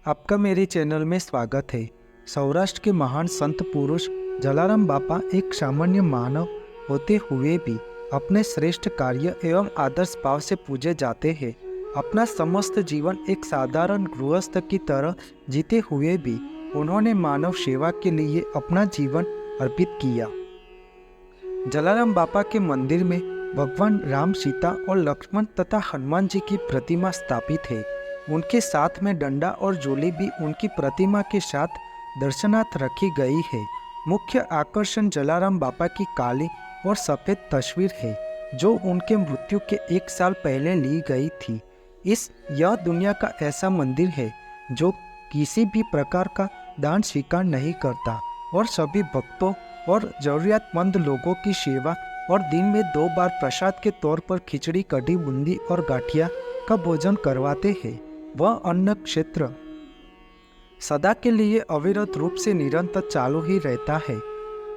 आपका मेरे चैनल में स्वागत है। सौराष्ट्र के महान संत पुरुष जलाराम बापा एक सामान्य मानव होते हुए भी अपने श्रेष्ठ कार्य एवं आदर्श भाव से पूजे जाते हैं। अपना समस्त जीवन एक साधारण गृहस्थ की तरह जीते हुए भी उन्होंने मानव सेवा के लिए अपना जीवन अर्पित किया। जलाराम बापा के मंदिर में भगवान राम, सीता और लक्ष्मण तथा हनुमान जी की प्रतिमा स्थापित है। उनके साथ में डंडा और झोली भी उनकी प्रतिमा के साथ दर्शनार्थ रखी गई है। मुख्य आकर्षण जलाराम बापा की काली और सफ़ेद तस्वीर है, जो उनके मृत्यु के 1 साल पहले ली गई थी। यह दुनिया का ऐसा मंदिर है जो किसी भी प्रकार का दान स्वीकार नहीं करता और सभी भक्तों और जरूरियातमंद लोगों की सेवा और दिन में 2 बार प्रसाद के तौर पर खिचड़ी, कढ़ी, बूंदी और गाठिया का भोजन करवाते हैं। वह अन्न क्षेत्र सदा के लिए अविरत रूप से निरंतर चालू ही रहता है।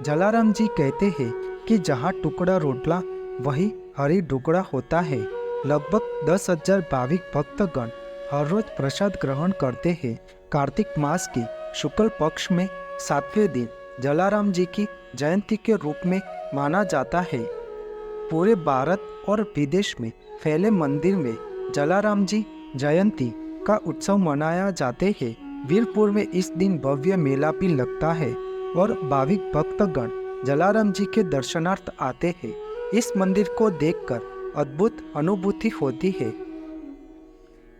जलाराम जी कहते हैं कि जहाँ टुकड़ा रोटला वही हरी ढुकड़ा होता है। लगभग 10,000 भाविक भक्तगण हर रोज प्रसाद ग्रहण करते हैं। कार्तिक मास की शुक्ल पक्ष में 7वें दिन जलाराम जी की जयंती के रूप में माना जाता है। पूरे भारत और विदेश में फैले मंदिर में जलाराम जी जयंती का उत्सव मनाया जाते हैं। वीरपुर में इस दिन भव्य मेला भी लगता है और भाविक भक्तगण जलाराम जी के दर्शनार्थ आते हैं। इस मंदिर को देखकर अद्भुत अनुभूति होती है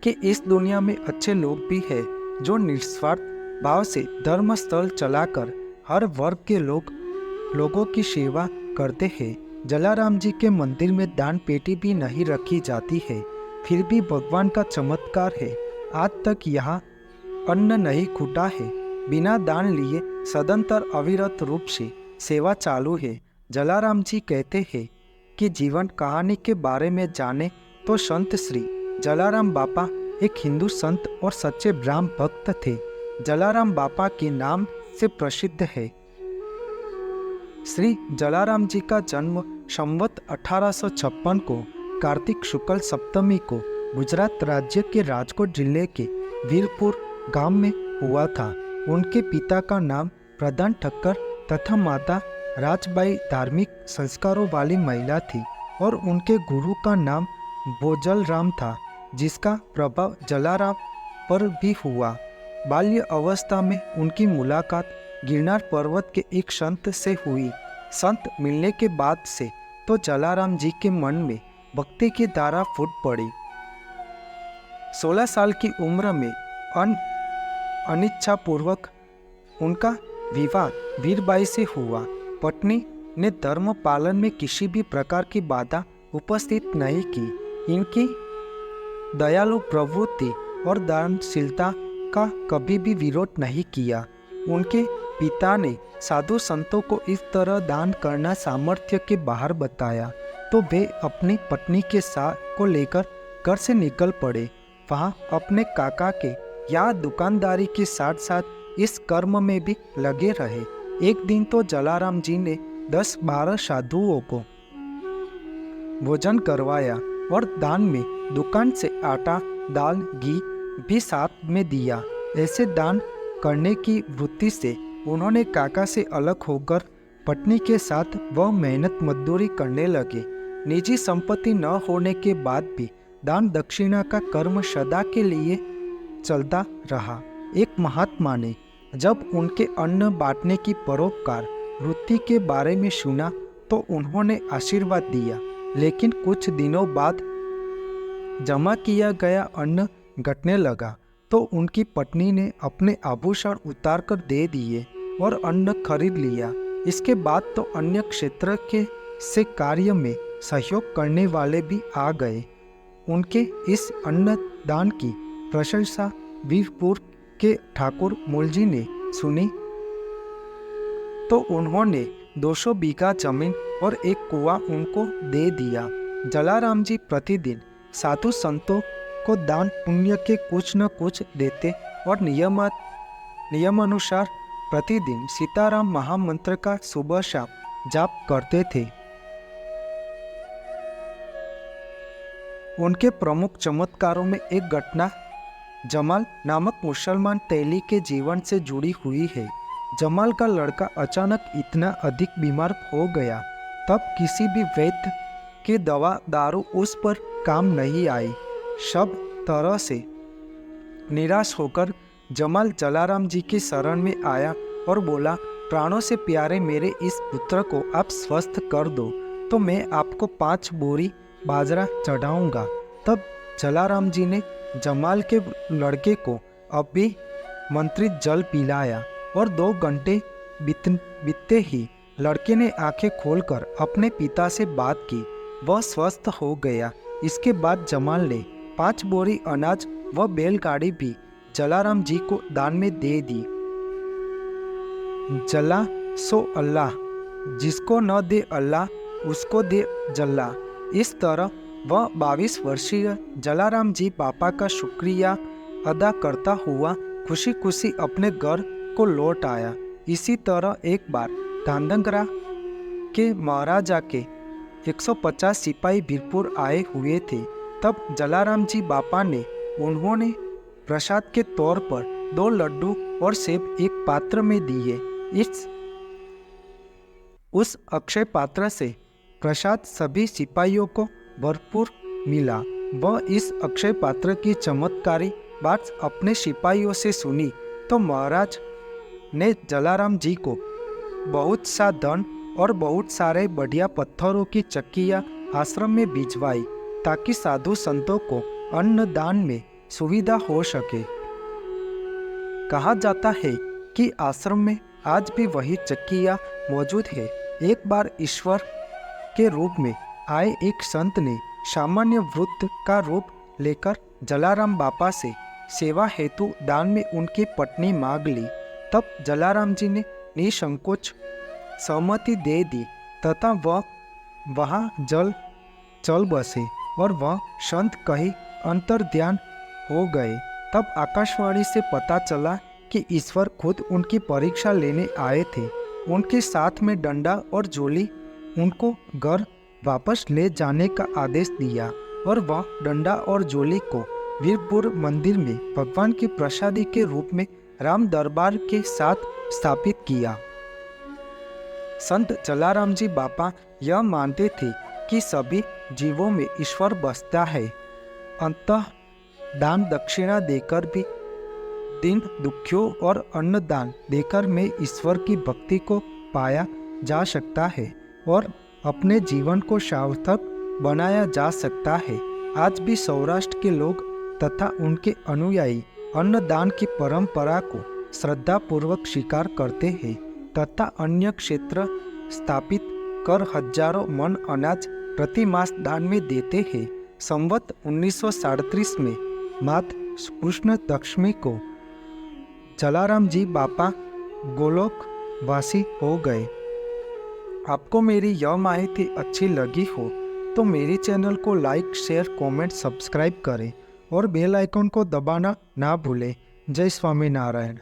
कि इस दुनिया में अच्छे लोग भी हैं जो निस्वार्थ भाव से धर्म स्थल चलाकर हर वर्ग के लोगों की सेवा करते हैं। जलाराम जी के मंदिर में दान पेटी भी नहीं रखी जाती है, फिर भी भगवान का चमत्कार है, आज तक यहाँ अन्न नहीं खुटा है। बिना दान लिए सदंतर अविरत रूप से सेवा चालू है। जलाराम जी कहते हैं कि जीवन कहानी के बारे में जाने तो संत श्री जलाराम बापा एक हिंदू संत और सच्चे ब्राह्म भक्त थे। जलाराम बापा के नाम से प्रसिद्ध है। श्री जलाराम जी का जन्म संवत 1856 को कार्तिक शुक्ल सप्तमी को गुजरात राज्य के राजकोट जिले के वीरपुर गांव में हुआ था। उनके पिता का नाम प्रधान ठक्कर तथा माता राजबाई धार्मिक संस्कारों वाली महिला थी और उनके गुरु का नाम बोजल राम था, जिसका प्रभाव जलाराम पर भी हुआ। बाल्य अवस्था में उनकी मुलाकात गिरनार पर्वत के एक संत से हुई। संत मिलने के बाद से तो जलाराम जी के मन में भक्ति की धारा फूट पड़ी। 16 साल की उम्र में अनिच्छापूर्वक उनका विवाह वीरबाई से हुआ। पत्नी ने धर्म पालन में किसी भी प्रकार की बाधा उपस्थित नहीं की। इनकी दयालु प्रवृत्ति और दानशीलता का कभी भी विरोध नहीं किया। उनके पिता ने साधु संतों को इस तरह दान करना सामर्थ्य के बाहर बताया तो वे अपनी पत्नी के साथ को लेकर घर से निकल पड़े। वहाँ अपने काका के यहाँ दुकानदारी के साथ साथ इस कर्म में भी लगे रहे। एक दिन तो जलाराम जी ने 10-12 साधुओं को भोजन करवाया और दान में दुकान से आटा, दाल, घी भी साथ में दिया। ऐसे दान करने की वृत्ति से उन्होंने काका से अलग होकर पत्नी के साथ वह मेहनत मजदूरी करने लगे। निजी संपत्ति न होने के बाद भी दान दक्षिणा का कर्म सदा के लिए चलता रहा। एक महात्मा ने जब उनके अन्न बांटने की परोपकार वृत्ति के बारे में सुना तो उन्होंने आशीर्वाद दिया, लेकिन कुछ दिनों बाद जमा किया गया अन्न घटने लगा तो उनकी पत्नी ने अपने आभूषण उतार कर दे दिए और अन्न खरीद लिया। इसके बाद तो अन्य क्षेत्र के से कार्य में सहयोग करने वाले भी आ गए। उनके इस अन्नदान की प्रशंसा वीरपुर के ठाकुर मूलजी ने सुनी तो उन्होंने 200 बीघा जमीन और एक कुआं उनको दे दिया। जलाराम जी प्रतिदिन साधु संतों को दान पुण्य के कुछ न कुछ देते और नियमानुसार प्रतिदिन सीताराम महामंत्र का सुबह शाम जाप करते थे। उनके प्रमुख चमत्कारों में एक घटना जमाल नामक मुसलमान तेली के जीवन से जुड़ी हुई है। जमाल का लड़का अचानक इतना अधिक बीमार हो गया, तब किसी भी वैद्य की दवा दारू उस पर काम नहीं आई। सब तरह से निराश होकर जमाल जलाराम जी की शरण में आया और बोला, प्राणों से प्यारे मेरे इस पुत्र को आप स्वस्थ कर दो तो मैं आपको 5 बोरी बाजरा चढ़ाऊंगा। तब जलाराम जी ने जमाल के लड़के को अभिमंत्रित जल पिलाया और 2 घंटे बीतते ही लड़के ने आंखें खोलकर अपने पिता से बात की। वह स्वस्थ हो गया। इसके बाद जमाल ने 5 बोरी अनाज व बैलगाड़ी भी जलाराम जी को दान में दे दी। जला सो अल्लाह, जिसको न दे अल्लाह उसको दे जल्ला। इस तरह वह 22 वर्षीय जलाराम जी बापा का शुक्रिया अदा करता हुआ खुशी खुशी अपने घर को लौट आया। इसी तरह एक बार धांधंगरा के महाराजा के 150 सिपाही बीरपुर आए हुए थे। तब जलाराम जी बापा ने उन्होंने प्रसाद के तौर पर 2 लड्डू और सेब एक पात्र में दिए। उस अक्षय पात्र से प्रसाद सभी सिपाहियों को भरपूर मिला। वह इस अक्षय पात्र की चमत्कारी बात अपने सिपाहियों से सुनी तो महाराज ने जलाराम जी को बहुत सा धन और बहुत सारे बढ़िया पत्थरों की चक्कियाँ आश्रम में भिजवाई ताकि साधु संतों को अन्न दान में सुविधा हो सके। कहा जाता है कि आश्रम में आज भी वही चक्कियाँ मौजूद है। एक बार ईश्वर के रूप में आए एक संत ने सामान्य वृत्त का रूप लेकर जलाराम बापा से सेवा हेतु दान में उनकी पत्नी मांग ली। तब जलाराम जी ने निसंकोच सहमति दे दी तथा वह वहाँ चल बसे और वह संत कहीं अंतर्ध्यान हो गए। तब आकाशवाणी से पता चला कि ईश्वर खुद उनकी परीक्षा लेने आए थे। उनके साथ में डंडा और झोली उनको घर वापस ले जाने का आदेश दिया और वह डंडा और झोली को वीरपुर मंदिर में भगवान की प्रसादी के रूप में राम दरबार के साथ स्थापित किया। संत जलाराम जी बापा यह मानते थे कि सभी जीवों में ईश्वर बसता है। अंततः दान दक्षिणा देकर भी दीन दुखियों और अन्नदान देकर में ईश्वर की भक्ति को पाया जा सकता है और अपने जीवन को सार्थक बनाया जा सकता है। आज भी सौराष्ट्र के लोग तथा उनके अनुयायी अन्नदान की परंपरा को श्रद्धापूर्वक स्वीकार करते हैं तथा अन्य क्षेत्र स्थापित कर हजारों मन अनाज प्रति मास दान में देते हैं। संवत 1937 में माता कृष्ण दशमी को जलाराम जी बापा गोलोकवासी हो गए। आपको मेरी यह माहिती अच्छी लगी हो तो मेरी चैनल को लाइक, शेयर, कमेंट, सब्सक्राइब करें और बेल आइकन को दबाना ना भूलें। जय स्वामीनारायण।